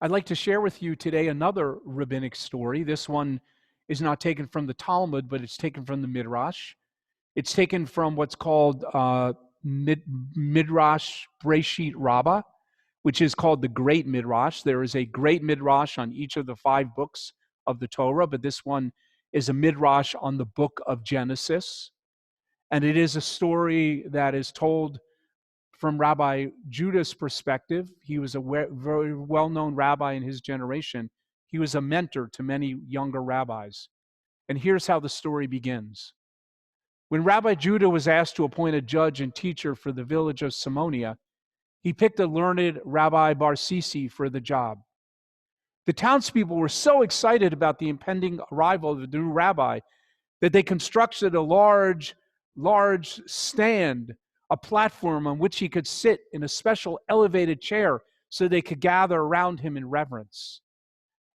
I'd like to share with you today another rabbinic story. This one is not taken from the Talmud, but it's taken from the Midrash. It's taken from what's called Midrash Breshit Rabbah, which is called the Great Midrash. There is a Great Midrash on each of the 5 books of the Torah, but this one is a Midrash on the book of Genesis. And it is a story that is told from Rabbi Judah's perspective. He was a very well-known rabbi in his generation. He was a mentor to many younger rabbis. And here's how the story begins. When Rabbi Judah was asked to appoint a judge and teacher for the village of Simonia, he picked a learned Rabbi Bar Sisi for the job. The townspeople were so excited about the impending arrival of the new rabbi that they constructed a large stand, a platform on which he could sit in a special elevated chair so they could gather around him in reverence.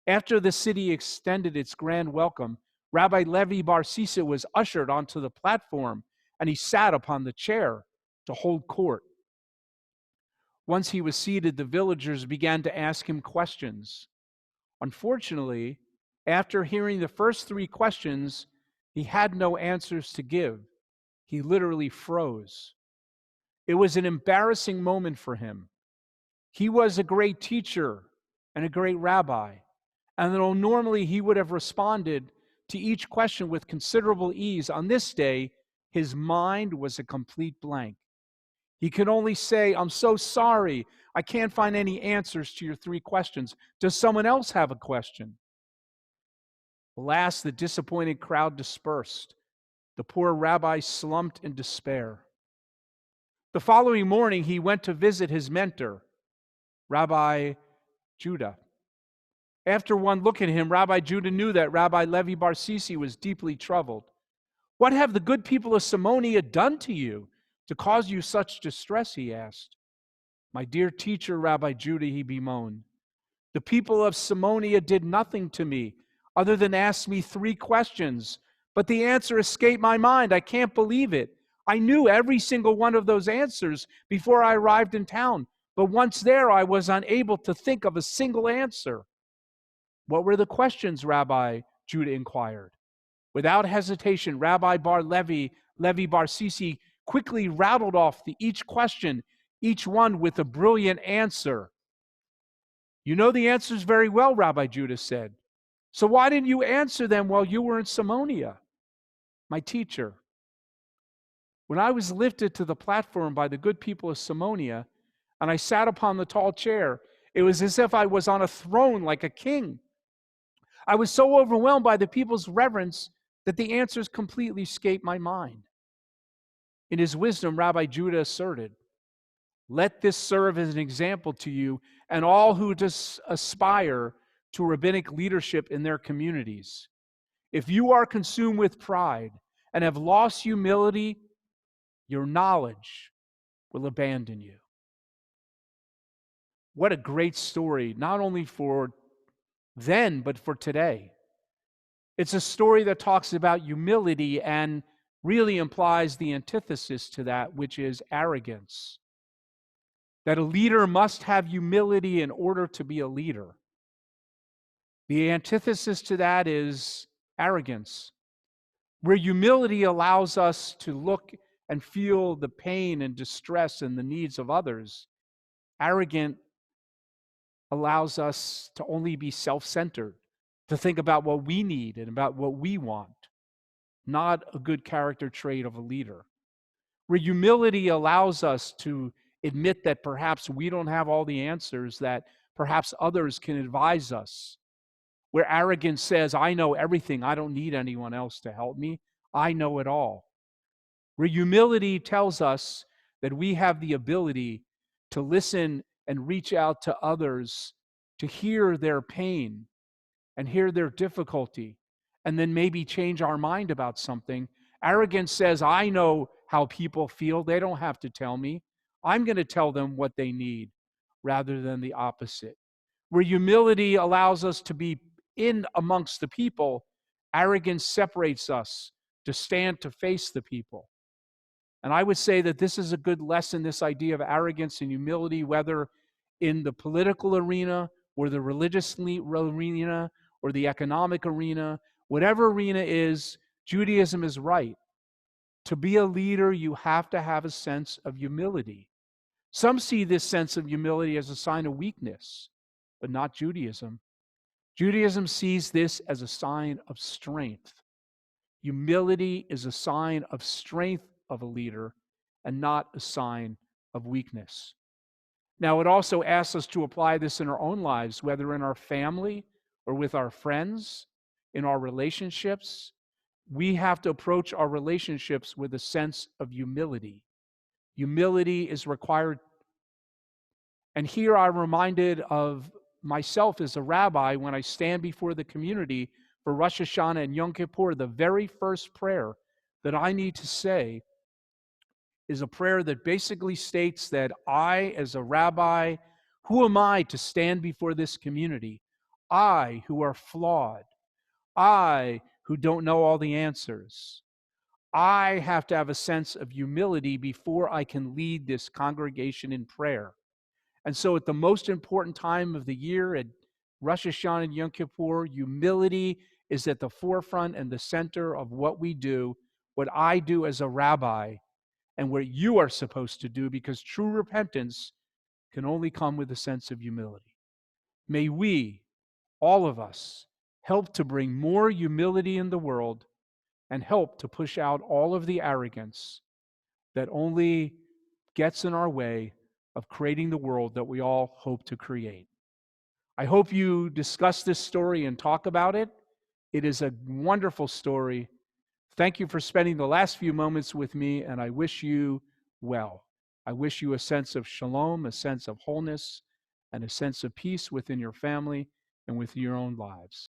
After the city extended its grand welcome, Rabbi Levi Bar Sisa was ushered onto the platform, and he sat upon the chair to hold court. Once he was seated, the villagers began to ask him questions. Unfortunately, after hearing the first 3 questions, he had no answers to give. He literally froze. It was an embarrassing moment for him. He was a great teacher and a great rabbi, and though normally he would have responded to each question with considerable ease, on this day, his mind was a complete blank. He could only say, "I'm so sorry, I can't find any answers to your 3 questions. Does someone else have a question?" Alas, the disappointed crowd dispersed. The poor rabbi slumped in despair. The following morning, he went to visit his mentor, Rabbi Judah. After one look at him, Rabbi Judah knew that Rabbi Levi Bar Sisi was deeply troubled. "What have the good people of Simonia done to you to cause you such distress?" he asked. "My dear teacher, Rabbi Judah," he bemoaned, "the people of Simonia did nothing to me other than ask me 3 questions, but the answer escaped my mind. I can't believe it. I knew every single one of those answers before I arrived in town, but once there, I was unable to think of a single answer." "What were the questions?" Rabbi Judah inquired. Without hesitation, Rabbi Levi Bar Sisi quickly rattled off each question, each one with a brilliant answer. "You know the answers very well," Rabbi Judah said. "So why didn't you answer them while you were in Simonia?" "My teacher, when I was lifted to the platform by the good people of Simonia, and I sat upon the tall chair, it was as if I was on a throne like a king. I was so overwhelmed by the people's reverence that the answers completely escaped my mind." In his wisdom, Rabbi Judah asserted, "Let this serve as an example to you and all who aspire to rabbinic leadership in their communities. If you are consumed with pride and have lost humility, your knowledge will abandon you." What a great story, not only for then, but for today. It's a story that talks about humility and really implies the antithesis to that, which is arrogance. That a leader must have humility in order to be a leader. The antithesis to that is arrogance, where humility allows us to look and feel the pain and distress and the needs of others. Arrogant allows us to only be self-centered, to think about what we need and about what we want, not a good character trait of a leader. Where humility allows us to admit that perhaps we don't have all the answers, that perhaps others can advise us. Where arrogance says, "I know everything, I don't need anyone else to help me, I know it all." Where humility tells us that we have the ability to listen and reach out to others, to hear their pain and hear their difficulty, and then maybe change our mind about something. Arrogance says, "I know how people feel, they don't have to tell me. I'm going to tell them what they need," rather than the opposite. Where humility allows us to be in amongst the people, arrogance separates us to stand to face the people. And I would say that this is a good lesson, this idea of arrogance and humility, whether in the political arena or the religious arena or the economic arena, whatever arena is, Judaism is right. To be a leader, you have to have a sense of humility. Some see this sense of humility as a sign of weakness, but not Judaism. Judaism sees this as a sign of strength. Humility is a sign of strength of a leader and not a sign of weakness. Now, it also asks us to apply this in our own lives, whether in our family or with our friends, in our relationships. We have to approach our relationships with a sense of humility. Humility is required. And here I'm reminded of myself as a rabbi when I stand before the community for Rosh Hashanah and Yom Kippur. The very first prayer that I need to say is a prayer that basically states that I, as a rabbi, who am I to stand before this community? I, who are flawed. I, who don't know all the answers. I have to have a sense of humility before I can lead this congregation in prayer. And so at the most important time of the year, at Rosh Hashanah and Yom Kippur, humility is at the forefront and the center of what we do, what I do as a rabbi, and what you are supposed to do, because true repentance can only come with a sense of humility. May we, all of us, help to bring more humility in the world and help to push out all of the arrogance that only gets in our way of creating the world that we all hope to create. I hope you discuss this story and talk about it. It is a wonderful story. Thank you for spending the last few moments with me, and I wish you well. I wish you a sense of shalom, a sense of wholeness, and a sense of peace within your family and with your own lives.